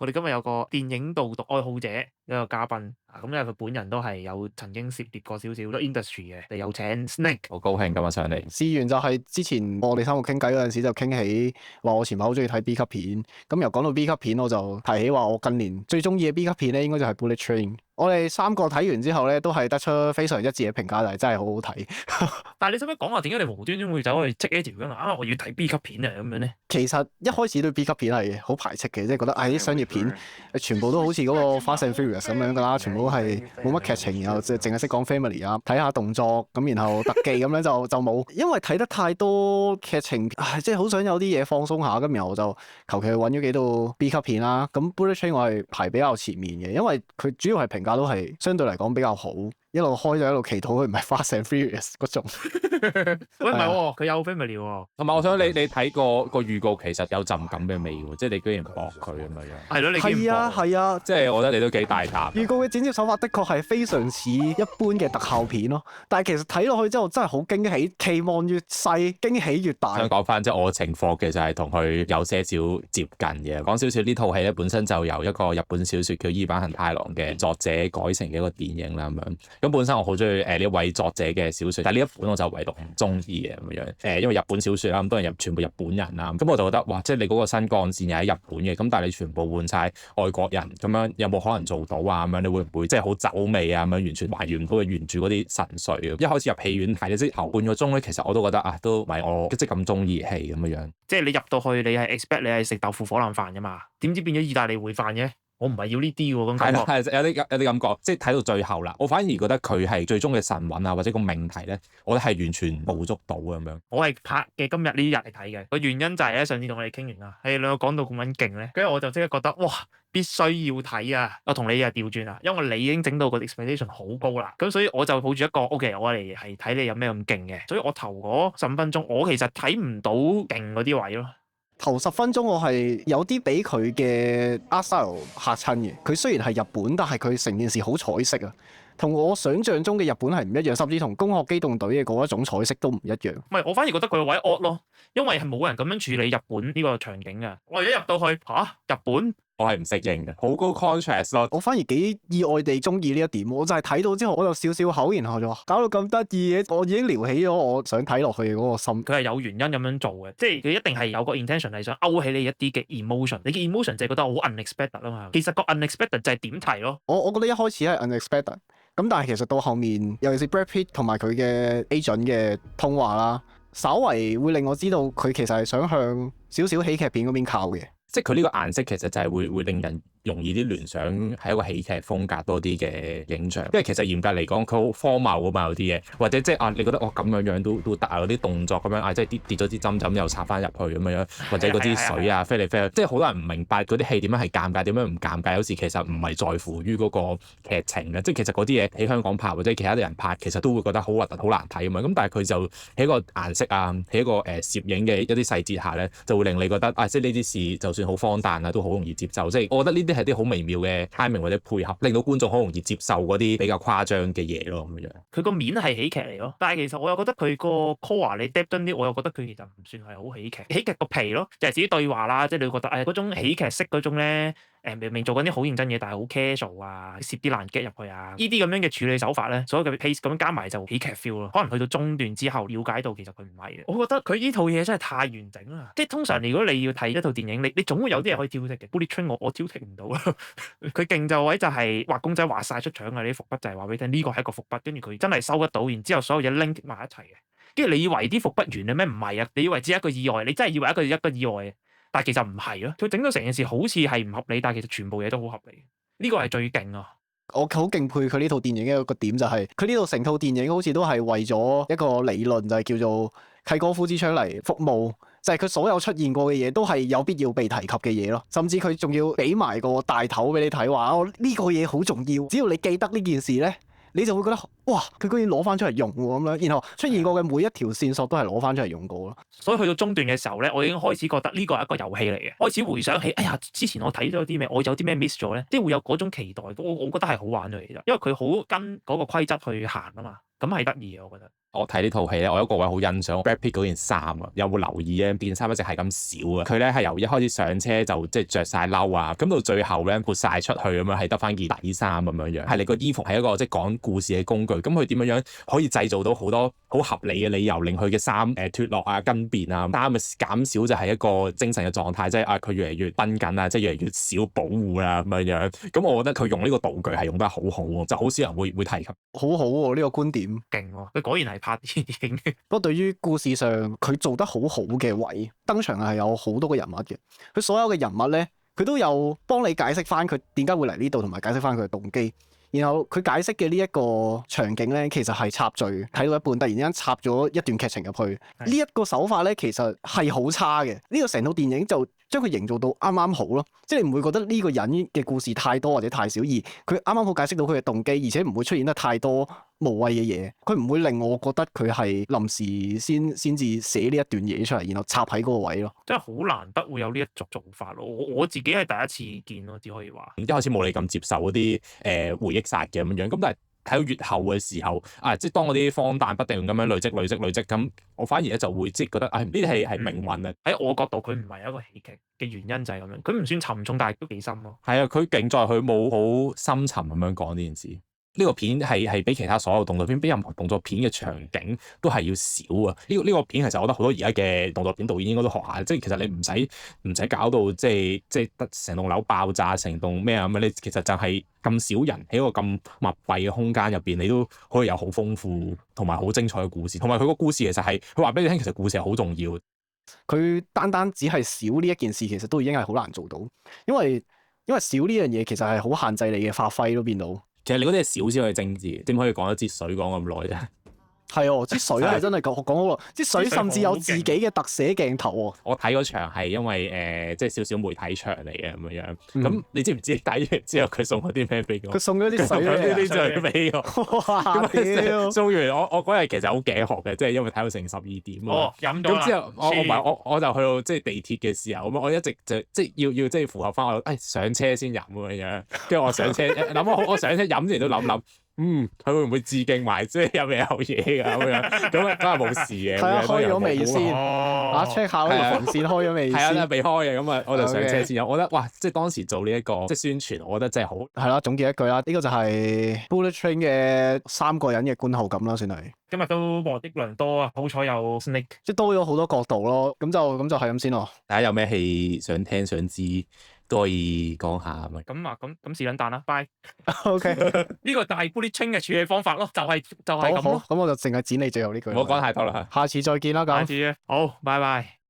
我哋今日有個電影導讀愛好者一個嘉賓啊，咁因為佢本人都係有曾經涉獵過少少 industry 嘅，有請 Snake。好高興今日上嚟。事緣就係之前我哋三個傾偈嗰陣時就傾起話我前排好中意睇 B 級片，咁由講到 B 級片我就提起話我近年最中意嘅 B 級片咧應該就係 Bullet Train。我哋三個睇完之後咧都係得出非常一致嘅評價，就係真係好好睇。但係你使唔使講話點解你無端端會走去積呢條筋啊？我要睇 B 級片啊咁樣咧？其實一開始對 B 級片係好排斥嘅，即係覺得啲商業片全部都好似嗰個 Fast and Furious 咁樣㗎啦，全部都係冇乜劇情，然後淨係識講 family 啊，睇下動作咁，然後特技咁樣就冇。因為睇得太多劇情，即係好想有啲嘢放鬆下，咁然後我就求其去揾咗幾套 B 級片啦。咁 Bullet Train 我係排比較前面嘅，因為佢主要係評價都係相對嚟講比較好。一路開就一路祈禱佢唔係 Fast and Furious 嗰種。喂，唔係喎，佢有 family 喎。同埋我想你睇過個預告，其實有陣咁嘅味喎，即係你居然駁佢咁樣。係咯，你係啊係啊，即係我覺得你都幾大膽。預告嘅剪接手法的確係非常似一般嘅特效片咯，但係其實睇落去之後真係好驚喜，期望越細驚喜越大。想講翻即係我嘅情況，其實係同佢有些少接近嘅。講少少呢套戲咧，本身就由一個日本小説叫伊坂幸太郎嘅作者改成嘅一個電影啦咁樣。咁本身我好中意呢一位作者嘅小説，但係呢一本我就唯獨唔中意嘅咁樣。因為日本小説啦，咁當然全部日本人啦，咁我就覺得哇，即係你嗰個新幹線又喺日本嘅，咁但係你全部換晒外國人，咁樣有冇可能做到啊？咁樣你會唔會即係好走味啊？咁樣完全還原唔到佢原著嗰啲神髓。一開始入戲院睇即頭半個鐘咧，其實我都覺得啊，都唔係我即係咁中意戲咁樣。即係你入到去，你係 expect 你係食豆腐火腩飯㗎嘛？點知變咗意大利燴飯嘅？我唔係要呢啲喎，咁感覺係有啲感覺，即係睇到最後啦，我反而覺得佢係最終嘅神韻啊，或者個命題咧，我覺得係完全捕捉到咁樣。我係拍嘅今日呢日嚟睇嘅，個原因就係咧上次同我哋傾完啦，係兩個講到咁撚勁咧，跟住我就即刻覺得哇，必須要睇啊！我同你又調轉啦，因為你已經整到個 expectation 好高啦，咁所以我就抱住一個 OK，我嚟係睇你有咩咁勁嘅，所以我頭嗰15分鐘我其實睇唔到勁嗰啲位咯。頭10分鐘我係有啲俾佢嘅 art style 嚇親嘅。佢雖然係日本，但係佢成件事好彩色啊，同我想象中嘅日本係唔一樣，甚至同《攻殼機動隊》嘅嗰一種彩色都唔一樣。唔係，我反而覺得佢個位惡咯，因為係冇人咁樣處理日本呢個場景嘅。我一入到去日本。我係唔適應嘅，好高 contrast 咯。我反而幾意外地中意呢一點，我就係睇到之後我就笑笑口，然後就話搞到咁得意嘅，我已經撩起咗我想睇落去嘅嗰個心。佢係有原因咁樣做嘅，即係佢一定係有個 intention 係想勾起你一啲嘅 emotion。你嘅 emotion 就係覺得好 unexpected 啊嘛。其實個 unexpected 就係點題咯。我覺得一開始係 unexpected，咁但係其實到後面，尤其是 Brad Pitt 同埋佢嘅 agent 嘅通話啦，稍為會令我知道佢其實係想向少少喜劇片嗰邊靠嘅。即係佢呢個顏色其實就係會令人容易啲聯想係一個喜劇風格多啲嘅影像，因為其實嚴格嚟講佢好荒謬㗎嘛，有啲嘢，或者即係你覺得咁樣都得啊，嗰啲動作咁樣即係跌咗支針就咁又插翻入去咁樣，或者嗰啲水啊飛嚟飛去，即係好多人唔明白嗰啲戲點樣係尷尬，點樣唔尷尬，有時其實唔係在乎於嗰個劇情嘅，即係其實嗰啲嘢喺香港拍或者其他啲人拍，其實都會覺得好核突好難睇咁樣，咁但係佢就喺個顏色啊，喺一個攝影嘅一啲細節下咧，就會令你覺得即係呢啲事就算好荒誕啊，都好容易接受。即係我覺得呢啲係啲好微妙嘅 timing 或者配合，令到觀眾好容易接受嗰啲比較誇張嘅嘢咯咁樣。佢個面係喜劇嚟咯，但係其實我又覺得佢個 core 你 depth 啲，我又覺得佢其實唔算係好喜劇。喜劇個皮咯，就係自己對話啦，即係你會覺得嗰種喜劇式嗰種咧。明明做緊啲好認真嘢，但係好 casual 啊，攝啲爛 gag 入去啊，呢啲咁樣嘅處理手法咧，所有嘅 pace 咁樣加埋就喜劇 feel 咯。可能去到中段之後，了解到其實佢唔係嘅。我覺得佢呢套嘢真係太完整啦。即係通常如果你要睇一套電影，你總會有啲嘢可以挑剔嘅。Bullet Train 我挑剔唔到啦。佢勁就位就係畫公仔畫晒出場嘅啲伏筆，就係話俾你聽呢個係一個伏筆，跟住佢真係收得到，然之後所有嘢 link 埋一齊嘅。跟住你以為啲伏筆完嘅咩？唔係啊，你以為只係一個意外，你真係以為一個意外。但係其實唔係咯，佢整到成件事好似係唔合理，但係其實全部嘢都好合理。呢個係最勁啊！我好敬佩佢呢套電影嘅一個點就係，佢呢套成套電影好似都係為咗一個理論，就係叫做契哥夫之槍嚟服務，就係佢所有出現過嘅嘢都係有必要被提及嘅嘢咯。甚至佢仲要俾埋個大頭俾你睇，話呢個嘢好重要，只要你記得呢件事咧，你就會覺得哇，佢居然攞翻出嚟用喎咁樣，然後出現過嘅每一條線索都係攞翻出嚟用過咯。所以去到中段嘅時候咧，我已經開始覺得呢個係一個遊戲嚟嘅，開始回想起，哎呀，之前我睇咗啲咩，我有啲咩 miss 咗咧，即係會有嗰種期待。我覺得係好玩嘅，其實，因為佢好跟嗰個規則去行啊嘛，咁係得意嘅，我覺得。我睇呢套戲咧，我有一個位好欣賞 Brad Pitt 嗰件衫啊，有冇留意咧？件衫一直係咁少啊！佢咧係由一開始上車就即係著曬褸啊，咁到最後咧撥晒出去咁樣，係得翻件底衫咁樣樣。係你個衣服係一個即係講故事嘅工具，咁佢點樣樣可以製造到好多好合理嘅理由，令佢嘅衫脫落啊、更變啊，衫嘅減少就係一個精神嘅狀態，即係佢越嚟越繃緊啊，即係越嚟越少保護啊咁樣樣。咁我覺得佢用呢個道具係用得好好喎，就好少人會提及。好好喎呢個觀點，勁喎！佢果然係拍電影嘅。不過對於故事上佢做得好好嘅位，登場係有好多個人物嘅，佢所有嘅人物咧，佢都有幫你解釋翻佢點解會嚟呢度，同埋解釋翻佢嘅動機。然後佢解釋嘅呢一個場景咧，其實係插敘，睇到一半突然之間插咗一段劇情入去。呢一個手法咧，其實係好差嘅。呢個成套電影就將佢營造到啱啱好咯，即係你唔會覺得呢個人嘅故事太多或者太少，而佢啱啱好解釋到佢嘅動機，而且唔會出現得太多無謂嘅嘢。佢唔會令我覺得佢係臨時先至寫呢一段嘢出嚟，然後插喺嗰個位咯。真係好難得會有呢一種做法咯。我自己係第一次見咯，只可以話。一開始冇你咁接受嗰啲回憶殺嘅咁樣，咁但係睇到越後嘅時候，即係當嗰啲荒誕不定咁樣累積，咁我反而咧就會即係覺得，呢啲係命運啊！喺我角度，佢唔係一個喜劇嘅原因就係咁樣，佢唔算沉重，但係都幾深咯。係啊，佢勁在佢冇好深沉咁樣講呢件事。呢個片係比其他所有動作片，比任何動作片嘅場景都係要少啊！呢個片其實我覺得好多而家嘅動作片導演應該都學下，即係其實你唔使搞到即係得成棟樓爆炸，成棟咩啊咁樣，你其實就係咁少人喺一個咁密閉嘅空間入邊，你都可以有好豐富同埋好精彩嘅故事。同埋佢個故事其實係佢話俾你聽，其實故事係好重要。佢單只係少呢一件事，其實都已經係好難做到，因為少呢樣嘢其實係好限制你嘅發揮咯，變到。其實你嗰啲係少少嘅精緻，點可以講一支水講咁耐啫？係哦，支水係真係講好耐，支水甚至有自己嘅特寫鏡頭喎。我睇嗰場係因為即係少少媒體場嚟嘅咁樣。咁你知唔知睇完之後佢送咗啲咩俾我？佢送咗啲水呢啲水俾我。哇！屌！送完我嗰日其實好頸渴嘅，即係因為睇到成12點啊。飲咗啦。咁之後我就去到即係地鐵嘅時候咁，我一直就即係要即係符合翻我上車先飲咁樣。跟住我上車諗我上車飲之前都諗。佢會唔會致敬埋即係入面有嘢㗎咁樣？咁係冇事嘅。睇下開咗未先，check 下嗰條紅線開咗未先。係啊，未開嘅咁啊，我就上車先有。我覺得哇，即係當時做呢一個即係宣傳，我覺得真係好。係啦，總結一句啦，呢個就係 Bullet Train 嘅3個人嘅觀後感啦，算係。今日都獲益良多啊！好彩有 Snake，即係多咗好多角度咯。咁就係咁先咯。大家有咩戲想聽想知都可以講下咪。咁是撚蛋啦，bye。OK，呢個就係 Bullet Train 嘅處理方法咯，就係咁咯。好，咁我就淨係剪你最後呢句。唔好講太多啦。下次再見啦，咁。下次好，拜拜。